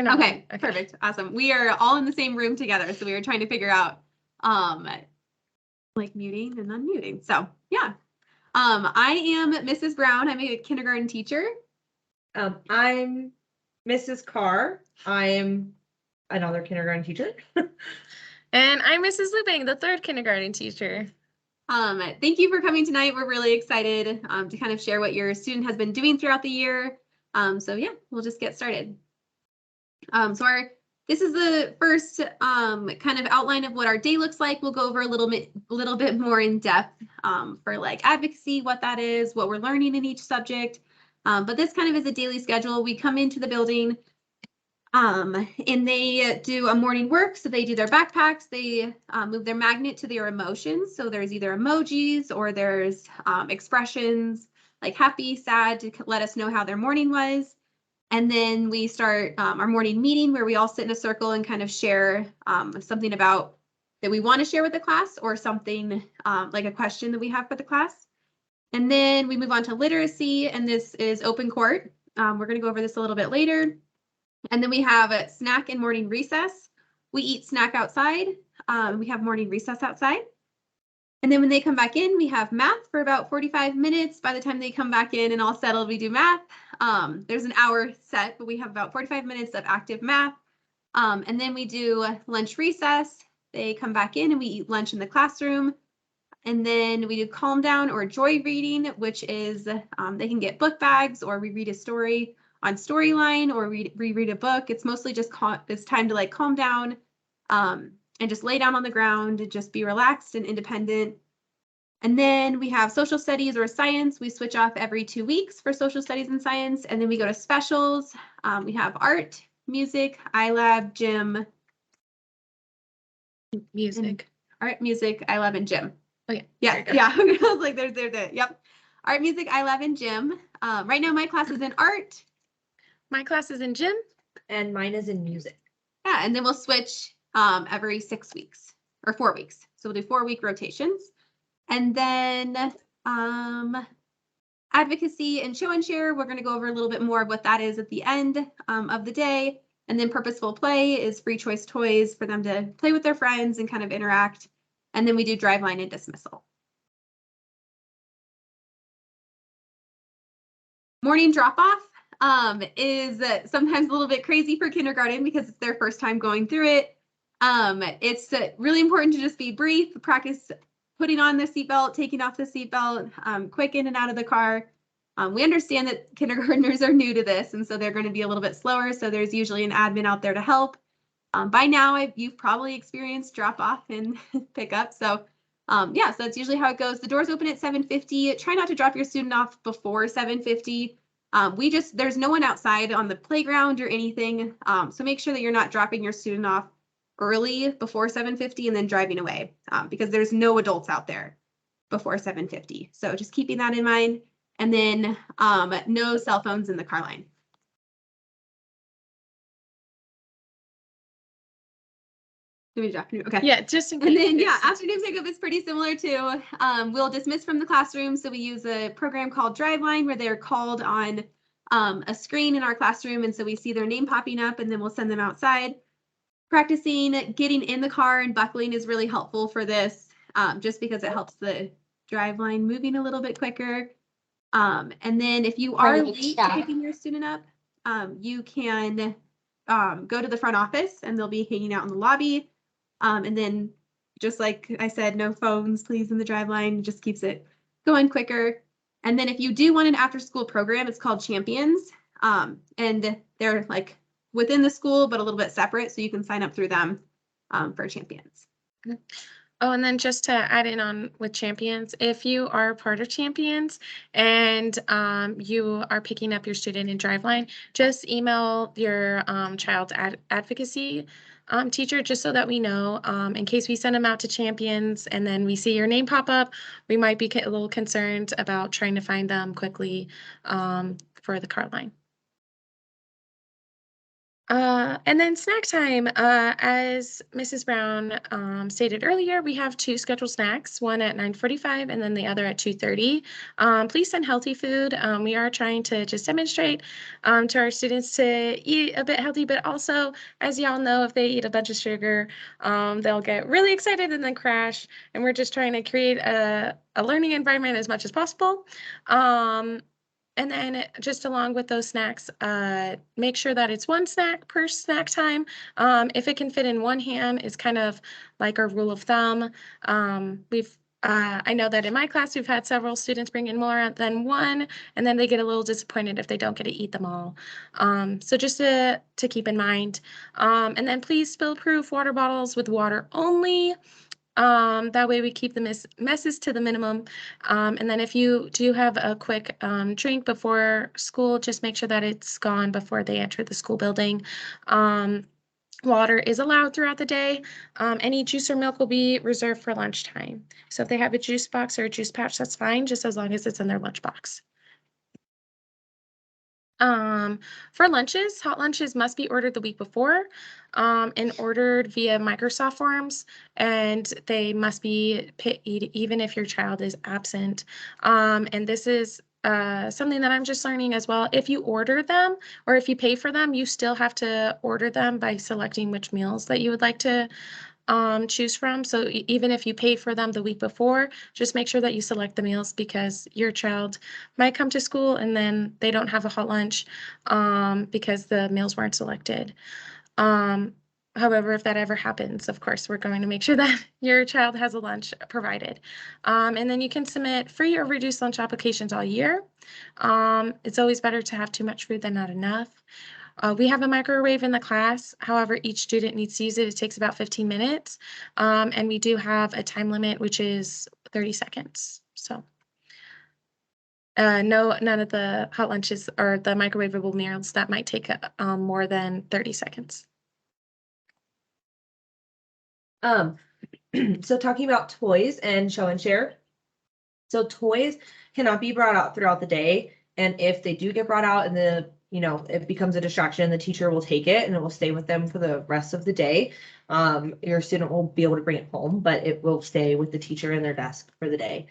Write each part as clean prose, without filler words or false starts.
Okay, perfect. Awesome. We are all in the same room together. So we were trying to figure out like muting and unmuting. So yeah. I am Mrs. Brown. I'm a kindergarten teacher. I'm Mrs. Carr. I am another kindergarten teacher. And I'm Mrs. Lubing, the third kindergarten teacher. Thank you for coming tonight. We're really excited to kind of share what your student has been doing throughout the year. So yeah, we'll just get started. This is the first kind of outline of what our day looks like. We'll go over a little bit more in depth for like advocacy, what that is, what we're learning in each subject. But this kind of is a daily schedule. We come into the building and they do a morning work. So they do their backpacks, they move their magnet to their emotions. So there's either emojis or there's expressions like happy, sad to let us know how their morning was. And then we start our morning meeting where we all sit in a circle and kind of share something about that we want to share with the class or something like a question that we have for the class. And then we move on to literacy, and this is open court. We're going to go over this a little bit later. And then we have a snack and morning recess. We eat snack outside. We have morning recess outside. And then when they come back in, we have math for about 45 minutes. By the time they come back in and all settled, we do math. There's an hour set, but we have about 45 minutes of active math. And then we do lunch recess. They come back in and we eat lunch in the classroom. And then we do calm down or joy reading, which is they can get book bags or we read a story on Storyline or we read a book. It's mostly just it's time to like calm down and just lay down on the ground and just be relaxed and independent. And then we have social studies or science. We switch off every 2 weeks for social studies and science. And then we go to specials. We have art, music, iLab, gym. Art, music, iLab, and gym. Okay. Yeah. I was like, there's there. Yep. Art, music, iLab, and gym. Right now my class is in art. My class is in gym. And mine is in music. Yeah, and then we'll switch every 6 weeks or 4 weeks. So we'll do 4-week rotations. And then advocacy and show and share, we're going to go over a little bit more of what that is at the end of the day. And then purposeful play is free choice toys for them to play with their friends and kind of interact. And then we do driveline and dismissal. Morning drop-off is sometimes a little bit crazy for kindergarten because it's their first time going through it. It's really important to just be brief, practice putting on the seatbelt, taking off the seatbelt, quick in and out of the car. We understand that kindergartners are new to this, and so they're going to be a little bit slower. So there's usually an admin out there to help. By now, you've probably experienced drop off and pick up. So yeah, so that's usually how it goes. The doors open at 7:50. Try not to drop your student off before 7:50. There's no one outside on the playground or anything. So make sure that you're not dropping your student off early before 7:50 and then driving away because there's no adults out there before 7:50. So just keeping that in mind. And then no cell phones in the car line. Okay. Yeah, just in case. And then yeah, afternoon pickup is pretty similar to we'll dismiss from the classroom. So we use a program called Driveline where they're called on a screen in our classroom. And so we see their name popping up and then we'll send them outside. Practicing getting in the car and buckling is really helpful for this just because it helps the Driveline moving a little bit quicker. And then if you are late to picking your student up, you can go to the front office and they'll be hanging out in the lobby. And then just like I said, no phones, please, in the Driveline, just keeps it going quicker. And then if you do want an after school program, it's called Champions. And they're like within the school, but a little bit separate. So you can sign up through them for Champions. Oh, and then just to add in on with Champions, if you are part of Champions and you are picking up your student in Driveline, just email your child's advocacy teacher just so that we know in case we send them out to Champions and then we see your name pop up, we might be a little concerned about trying to find them quickly for the car line. And then snack time, as Mrs. Brown stated earlier, we have 2 scheduled snacks, one at 9:45 and then the other at 2:30. Please send healthy food. We are trying to just demonstrate to our students to eat a bit healthy, but also, as y'all know, if they eat a bunch of sugar, they'll get really excited and then crash. And we're just trying to create a learning environment as much as possible. And then just along with those snacks, make sure that it's 1 snack per snack time. If it can fit in 1 hand, it's kind of like our rule of thumb. I know that in my class, we've had several students bring in more than 1, and then they get a little disappointed if they don't get to eat them all. So just to keep in mind. And then please spill-proof water bottles with water only. That way we keep the messes to the minimum. And then if you do have a quick drink before school, just make sure that it's gone before they enter the school building. Water is allowed throughout the day. Any juice or milk will be reserved for lunchtime. So if they have a juice box or a juice pouch, that's fine, just as long as it's in their lunchbox. For lunches, hot lunches must be ordered the week before and ordered via Microsoft Forms, and they must be paid even if your child is absent. And this is something that I'm just learning as well. If you order them or if you pay for them, you still have to order them by selecting which meals that you would like to choose from. So even if you paid for them the week before, just make sure that you select the meals because your child might come to school and then they don't have a hot lunch because the meals weren't selected. However, if that ever happens, of course, we're going to make sure that your child has a lunch provided. And then you can submit free or reduced lunch applications all year. It's always better to have too much food than not enough. We have a microwave in the class. However, each student needs to use it. It takes about 15 minutes. And we do have a time limit, which is 30 seconds. So none of the hot lunches or the microwavable meals that might take more than 30 seconds. So talking about toys and show and share. So toys cannot be brought out throughout the day. And if they do get brought out and it becomes a distraction, the teacher will take it and it will stay with them for the rest of the day. Your student will be able to bring it home, but it will stay with the teacher in their desk for the day.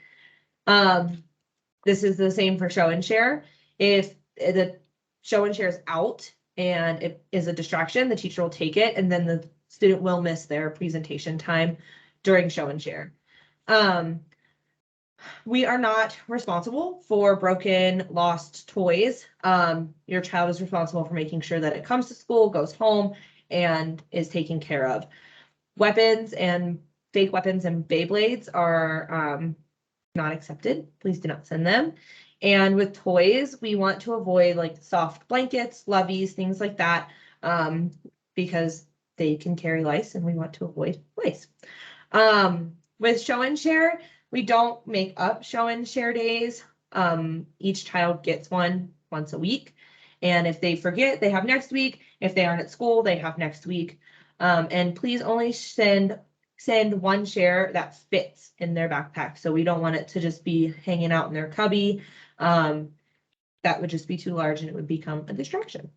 This is the same for show and share. If the show and share is out and it is a distraction, the teacher will take it and then the student will miss their presentation time during show and share. We are not responsible for broken, lost toys. Your child is responsible for making sure that it comes to school, goes home, and is taken care of. Weapons and fake weapons and Beyblades are not accepted. Please do not send them. And with toys, we want to avoid like soft blankets, loveys, things like that, because they can carry lice and we want to avoid lice. With show and share, we don't make up show and share days. Each child gets one once a week. And if they forget, they have next week. If they aren't at school, they have next week. And please only send 1 share that fits in their backpack. So we don't want it to just be hanging out in their cubby. That would just be too large and it would become a distraction.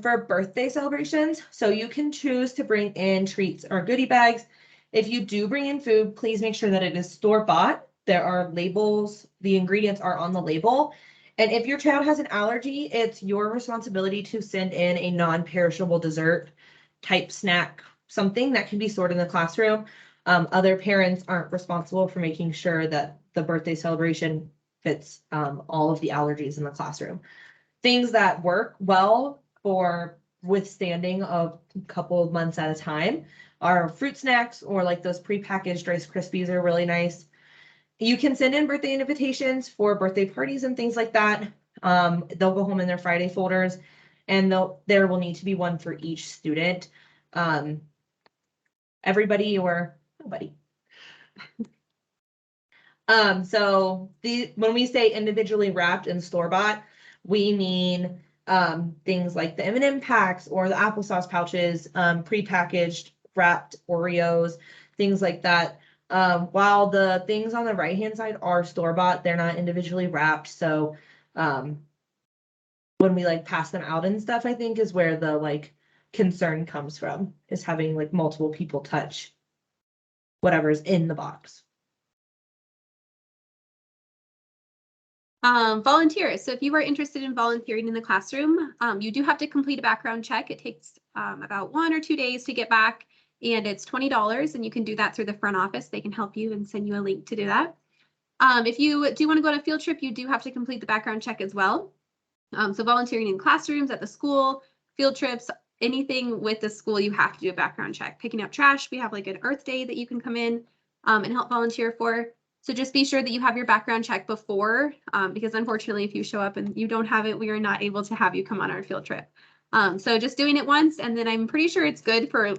For birthday celebrations, so you can choose to bring in treats or goodie bags. If you do bring in food, please make sure that it is store-bought. There are labels, the ingredients are on the label. And if your child has an allergy, it's your responsibility to send in a non-perishable dessert type snack, something that can be stored in the classroom. Other parents aren't responsible for making sure that the birthday celebration fits all of the allergies in the classroom. Things that work well for withstanding a couple of months at a time are fruit snacks or like those prepackaged Rice Krispies are really nice. You can send in birthday invitations for birthday parties and things like that. They'll go home in their Friday folders and there will need to be one for each student. Everybody or nobody. So when we say individually wrapped and store-bought, we mean things like the M&M packs or the applesauce pouches, prepackaged wrapped Oreos, things like that. While the things on the right-hand side are store-bought, they're not individually wrapped. So when we like pass them out and stuff, I think is where the like concern comes from, is having like multiple people touch whatever's in the box. Volunteers. So if you are interested in volunteering in the classroom, you do have to complete a background check. It takes about 1 or 2 days to get back, and it's $20, and you can do that through the front office. They can help you and send you a link to do that. If you do want to go on a field trip, you do have to complete the background check as well. So volunteering in classrooms, at the school, field trips, anything with the school, you have to do a background check. Picking up trash, we have like an Earth Day that you can come in and help volunteer for. So just be sure that you have your background check before, because unfortunately, if you show up and you don't have it, we are not able to have you come on our field trip. So just doing it once, and then I'm pretty sure it's good for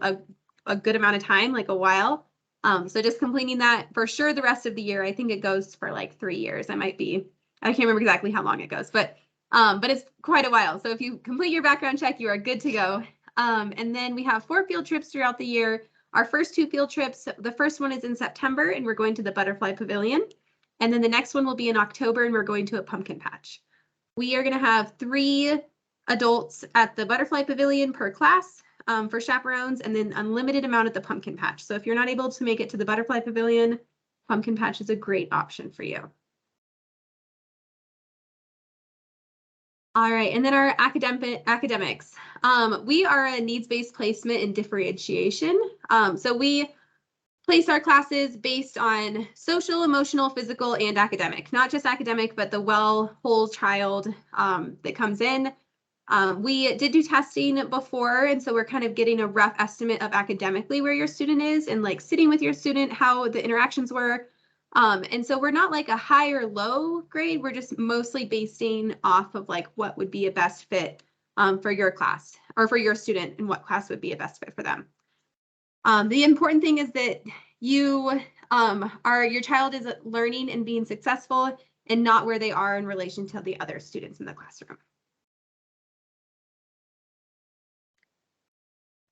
a good amount of time, like a while. So just completing that for sure the rest of the year. I think it goes for like 3 years. I can't remember exactly how long it goes, but it's quite a while. So if you complete your background check, you are good to go. And then we have 4 field trips throughout the year. Our first 2 field trips, the first one is in September, and we're going to the Butterfly Pavilion. And then the next one will be in October, and we're going to a pumpkin patch. We are going to have 3 adults at the Butterfly Pavilion per class for chaperones, and then unlimited amount at the pumpkin patch. So if you're not able to make it to the Butterfly Pavilion, pumpkin patch is a great option for you. All right, and then our academics. We are a needs-based placement and differentiation. So we place our classes based on social, emotional, physical, and academic. Not just academic, but the whole child that comes in. We did do testing before, and so we're kind of getting a rough estimate of academically where your student is, and like sitting with your student, how the interactions were. And so we're not like a high or low grade. We're just mostly basing off of like what would be a best fit for your class or for your student, and what class would be a best fit for them. The important thing is that your child is learning and being successful, and not where they are in relation to the other students in the classroom.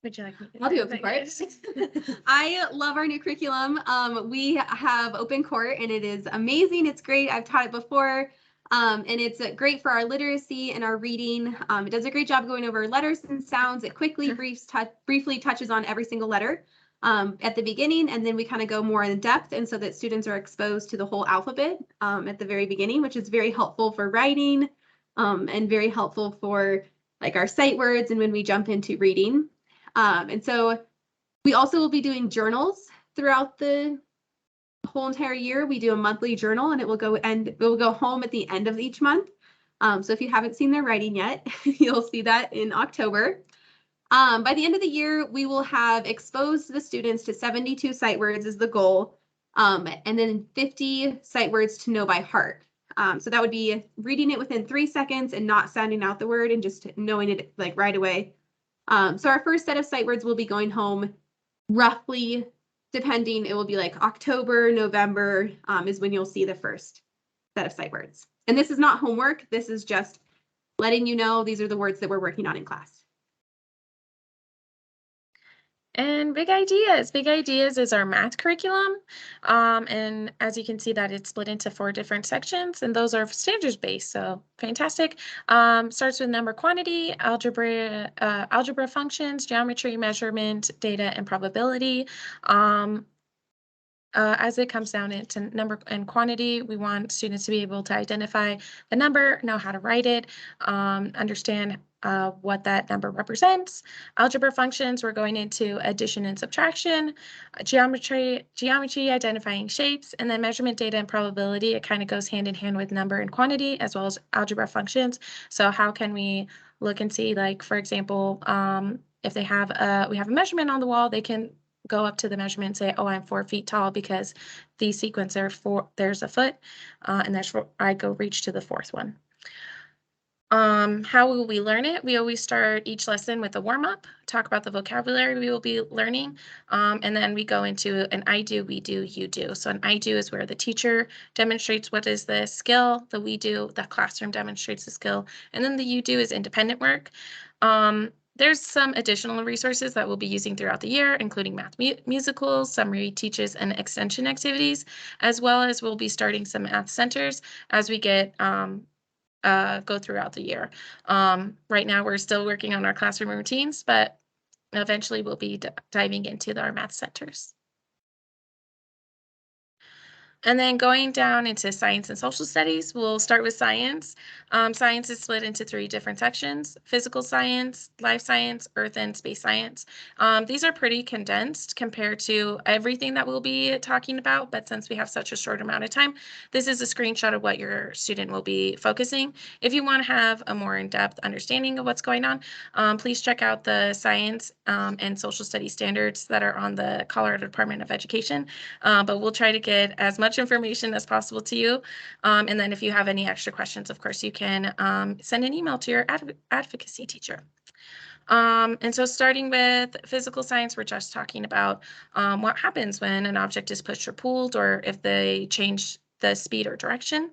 Would you like me to? I'll do it for it. I love our new curriculum. We have open court, and it is amazing. It's great. I've taught it before, and it's great for our literacy and our reading. It does a great job going over letters and sounds. It quickly briefly touches on every single letter at the beginning, and then we kind of go more in depth, and so that students are exposed to the whole alphabet at the very beginning, which is very helpful for writing and very helpful for like our sight words and when we jump into reading. And so we also will be doing journals throughout the whole entire year. We do a monthly journal, and it will go home at the end of each month. So if you haven't seen their writing yet, you'll see that in October. By the end of the year, we will have exposed the students to 72 sight words is the goal, and then 50 sight words to know by heart. So that would be reading it within 3 seconds and not sounding out the word and just knowing it like right away. So our first set of sight words will be going home roughly, depending, it will be like October, November is when you'll see the first set of sight words. And this is not homework. This is just letting you know these are the words that we're working on in class. And Big Ideas. Big Ideas is our math curriculum. And as you can see that it's split into 4 different sections, and those are standards based. So fantastic. Starts with number quantity, algebra functions, geometry, measurement, data, and probability. As it comes down into number and quantity, we want students to be able to identify the number, know how to write it, understand what that number represents. Algebra functions, we're going into addition and subtraction, geometry, identifying shapes, and then measurement, data, and probability. It kind of goes hand in hand with number and quantity, as well as algebra functions. So how can we look and see, like, for example, if we have a measurement on the wall, they can go up to the measurement and say, oh, I'm 4 feet tall because the sequence there's a foot, and I go reach to the 4th one. How will we learn it? We always start each lesson with a warm-up, talk about the vocabulary we will be learning, and then we go into an I do, we do, you do. So an I do is where the teacher demonstrates what is the skill, the we do, the classroom demonstrates the skill, and then the you do is independent work. There's some additional resources that we'll be using throughout the year, including math musicals, summary teaches, and extension activities, as well as we'll be starting some math centers as we get go throughout the year. Right now, we're still working on our classroom routines, but eventually we'll be diving into our math centers. And then going down into science and social studies, we'll start with science. Science is split into 3 different sections: physical science, life science, earth and space science. These are pretty condensed compared to everything that we'll be talking about, but since we have such a short amount of time, this is a screenshot of what your student will be focusing. If you want to have a more in-depth understanding of what's going on, please check out the science and social studies standards that are on the Colorado Department of Education. But we'll try to get as much information as possible to you. And then if you have any extra questions, of course, you can send an email to your advocacy teacher. And so starting with physical science, we're just talking about what happens when an object is pushed or pulled, or if they change the speed or direction.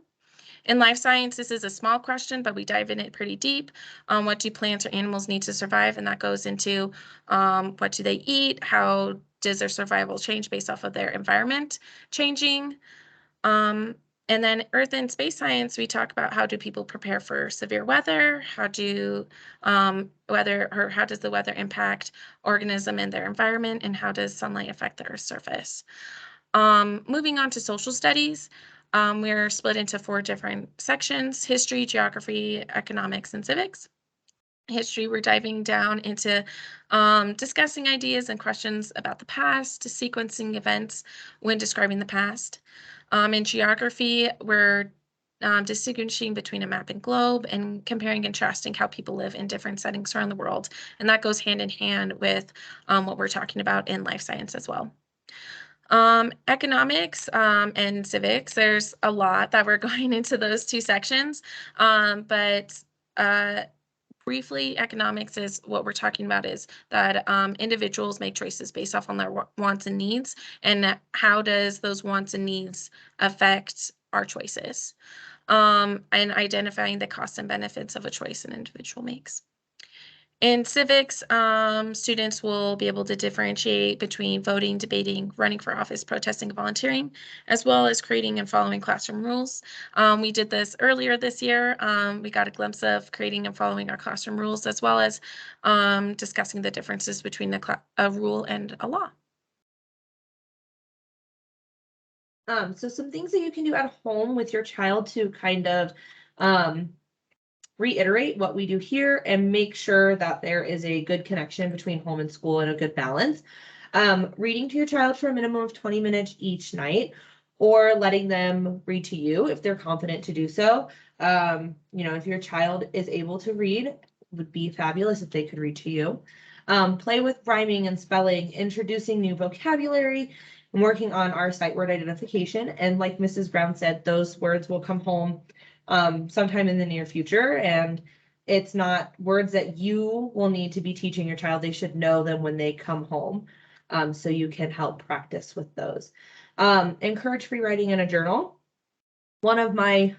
In life science, this is a small question, but we dive in it pretty deep. What do plants or animals need to survive? And that goes into what do they eat? How does their survival change based off of their environment changing? And then earth and space science, we talk about how do people prepare for severe weather? How does the weather impact organism and their environment? And how does sunlight affect the Earth's surface? Moving on to social studies, we're split into 4 different sections: history, geography, economics, and civics. History, we're diving down into discussing ideas and questions about the past, sequencing events when describing the past. In geography, we're distinguishing between a map and globe and comparing and contrasting how people live in different settings around the world. And that goes hand in hand with what we're talking about in life science as well. Economics and civics, there's a lot that we're going into those 2 sections, but briefly, economics is what we're talking about is that individuals make choices based off on their wants and needs, and how does those wants and needs affect our choices, and identifying the costs and benefits of a choice an individual makes. In civics, students will be able to differentiate between voting, debating, running for office, protesting, and volunteering, as well as creating and following classroom rules. We did this earlier this year. We got a glimpse of creating and following our classroom rules, as well as discussing the differences between a rule and a law. So some things that you can do at home with your child to kind of reiterate what we do here and make sure that there is a good connection between home and school and a good balance. Reading to your child for a minimum of 20 minutes each night, or letting them read to you if they're confident to do so. If your child is able to read, it would be fabulous if they could read to you. Play with rhyming and spelling, introducing new vocabulary, and working on our sight word identification. And like Mrs. Brown said, those words will come home sometime in the near future, and it's not words that you will need to be teaching your child. They should know them when they come home, so you can help practice with those. Encourage free writing in a journal. One of my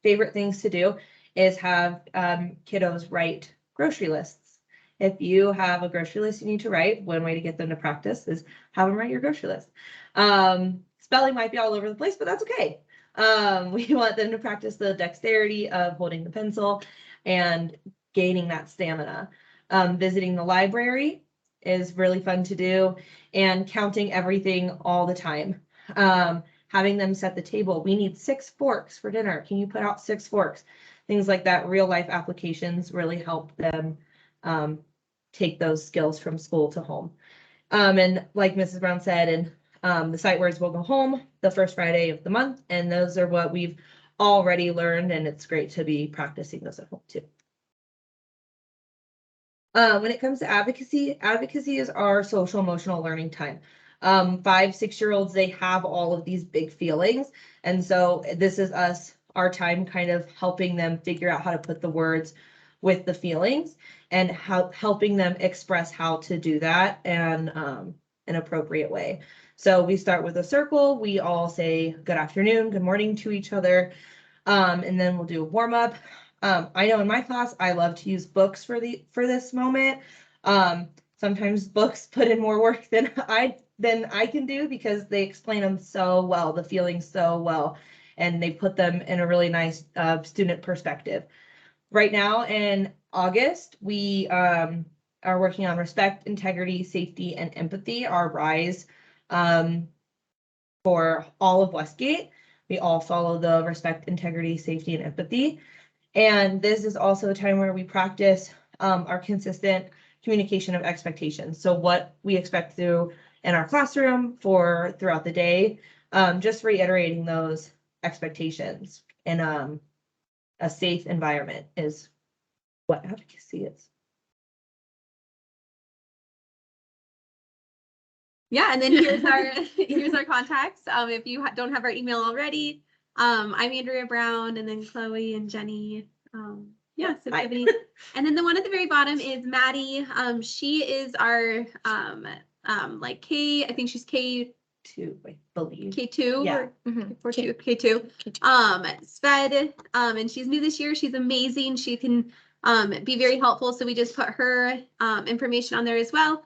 favorite things to do is have kiddos write grocery lists. If you have a grocery list you need to write, one way to get them to practice is have them write your grocery list. Spelling might be all over the place, but that's okay. We want them to practice the dexterity of holding the pencil and gaining that stamina. Visiting the library is really fun to do, and counting everything all the time. Having them set the table. We need 6 forks for dinner. Can you put out 6 forks? Things like that. Real life applications really help them take those skills from school to home. And like Mrs. Brown said, and the sight words will go home the first Friday of the month, and those are what we've already learned, and it's great to be practicing those at home too. When it comes to advocacy is our social emotional learning time. 5-6-year-olds, they have all of these big feelings, and so this is our time kind of helping them figure out how to put the words with the feelings, and helping them express how to do that in an appropriate way. So we start with a circle. We all say good afternoon, good morning to each other. And then we'll do a warm up. I know in my class, I love to use books for this moment. Sometimes books put in more work than I can do, because they explain them so well, the feelings so well. and they put them in a really nice student perspective. Right now in August, we are working on respect, integrity, safety, and empathy, our RISE for all of Westgate. We all follow the respect, integrity, safety, and empathy. And this is also a time where we practice our consistent communication of expectations. So what we expect through in our classroom for throughout the day, just reiterating those expectations in a safe environment is what advocacy is. Yeah, and then here's our here's our contacts. If you don't have our email already, I'm Andrea Brown, and then Chloe and Jenny. Yeah, so if you have any, and then the one at the very bottom is Maddie. She is our like I think she's K2, I believe. K2 Yeah. or K2. SPED, and she's new this year. She's amazing. She can be very helpful. So we just put her information on there as well.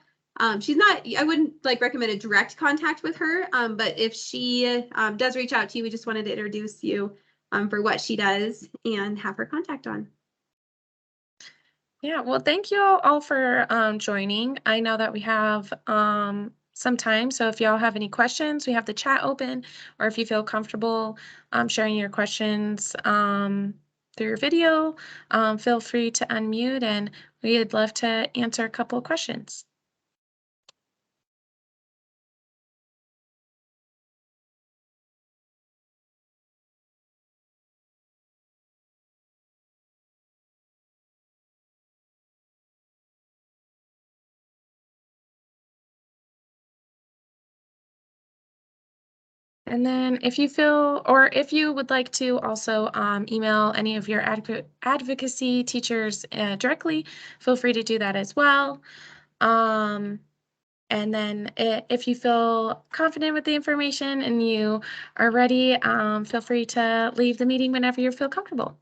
She's not, I wouldn't like recommend a direct contact with her, but if she does reach out to you, we just wanted to introduce you for what she does and have her contact on. Yeah, well, thank you all for joining. I know that we have some time, so if y'all have any questions, we have the chat open, or if you feel comfortable sharing your questions through your video, feel free to unmute, and we'd love to answer a couple of questions. And then if you feel, or if you would like to also email any of your advocacy teachers directly, feel free to do that as well. And then if you feel confident with the information and you are ready, feel free to leave the meeting whenever you feel comfortable.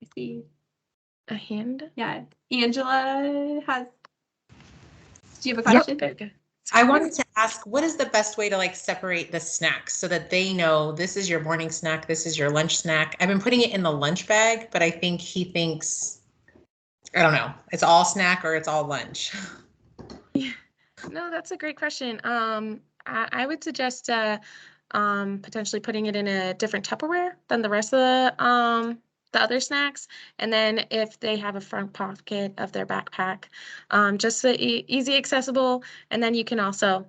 I see A hand? Yeah, Angela has. Do you have a question? Yep. I wanted to ask, what is the best way to like separate the snacks so that they know this is your morning snack, this is your lunch snack? I've been putting it in the lunch bag, but I think he thinks, I don't know, it's all snack or it's all lunch. Yeah. No, that's a great question. I would suggest potentially putting it in a different Tupperware than the rest of the other snacks. And then if they have a front pocket of their backpack, just so easy accessible. And then you can also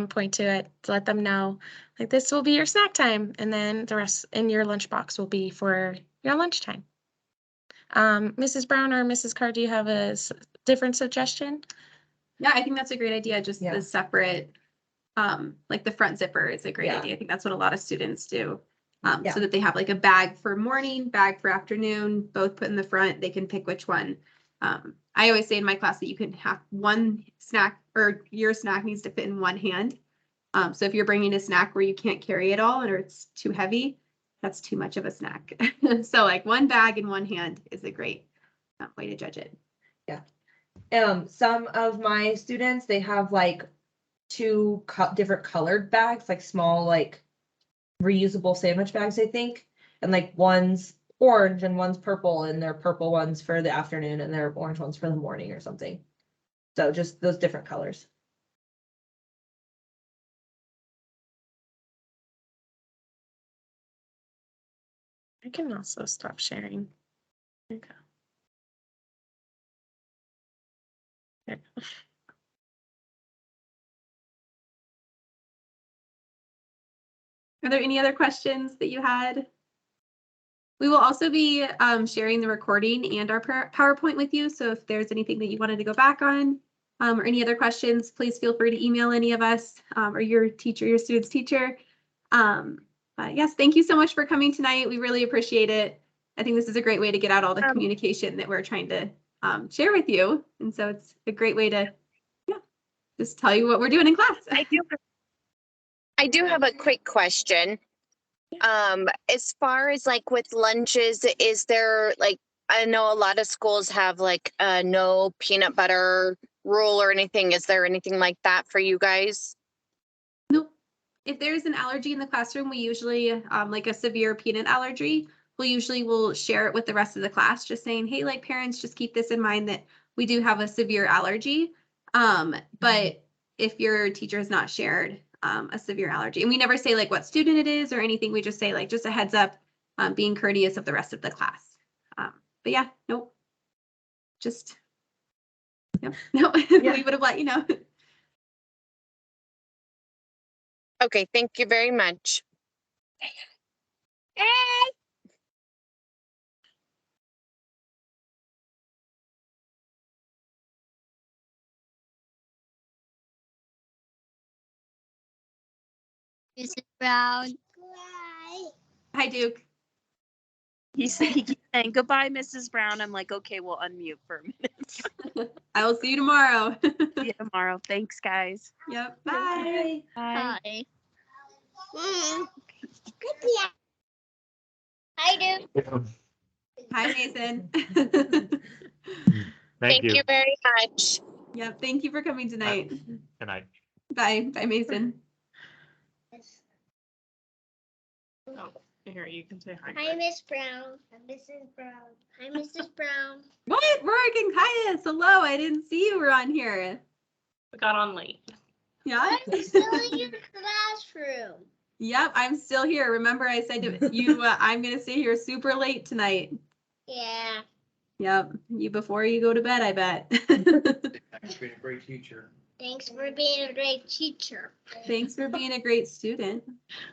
point to it to let them know, like, this will be your snack time. And then the rest in your lunchbox will be for your lunchtime. Mrs. Brown or Mrs. Carr, do you have a different suggestion? Yeah, I think that's a great idea. Just Yeah. the separate, like the front zipper is a great idea. I think that's what a lot of students do. Yeah. So that they have like a bag for morning, bag for afternoon, both put in the front. They can pick which one. I always say in my class that you can have one snack, or your snack needs to fit in one hand. So if you're bringing a snack where you can't carry it all or it's too heavy, that's too much of a snack. So like one bag in one hand is a great way to judge it. Some of my students, they have like two different colored bags, like small, like reusable sandwich bags, I think. And like one's orange and one's purple, and they're purple ones for the afternoon and they're orange ones for the morning or something. So just those different colors. I can also stop sharing. There you go. There you go. Are there any other questions that you had? We will also be sharing the recording and our PowerPoint with you. So if there's anything that you wanted to go back on or any other questions, please feel free to email any of us or your teacher, your student's teacher. But yes, thank you so much for coming tonight. We really appreciate it. I think this is a great way to get out all the communication that we're trying to share with you. And so it's a great way to just tell you what we're doing in class. I do have a quick question. As far as like with lunches, is there like, I know a lot of schools have like no peanut butter rule or anything. Is there anything like that for you guys? Nope. If there's an allergy in the classroom, we usually, like a severe peanut allergy, we usually will share it with the rest of the class, just saying, hey, like parents, just keep this in mind that we do have a severe allergy. But if your teacher has not shared a severe allergy, and we never say like what student it is or anything, we just say like just a heads up, being courteous of the rest of the class. But yeah, nope. Just, yep, no, Yeah. we would have let you know. Okay, thank you very much. Mrs. Brown. Hi, Duke. He keeps saying goodbye, Mrs. Brown. I'm like, okay, we'll unmute for a minute. I will see you tomorrow. See you tomorrow. Thanks, guys. Yep. Bye. Bye. Hi. Hi, dude. Hi, Mason. Thank you very much. Yep. Thank you for coming tonight. Good night. Bye. Bye, Mason. Here, you can say hi. Hi, Miss Brown. I'm Mrs. Brown. Hi, Mrs. Brown. What? Rourke and Caius. Hello. I didn't see you were on here. We got on late. Yeah. I'm still in your classroom. Yep. I'm still here. Remember, I said to you, I'm going to stay here super late tonight. Yeah. Yep. You before you go to bed, I bet. Thanks for being a great teacher. Thanks for being a great teacher. Thanks for being a great student.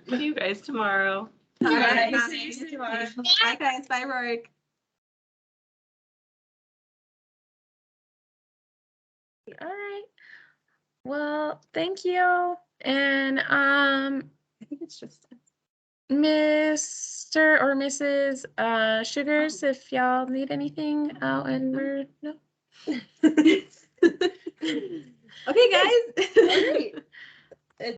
See you guys tomorrow. All right. Bye. Bye. See you soon, tomorrow. Bye, guys. Bye, Rourke. All right. Well, thank you. And I think it's just. Mr. or Mrs. Sugars, if y'all need anything out and we're no. Okay, guys. Great.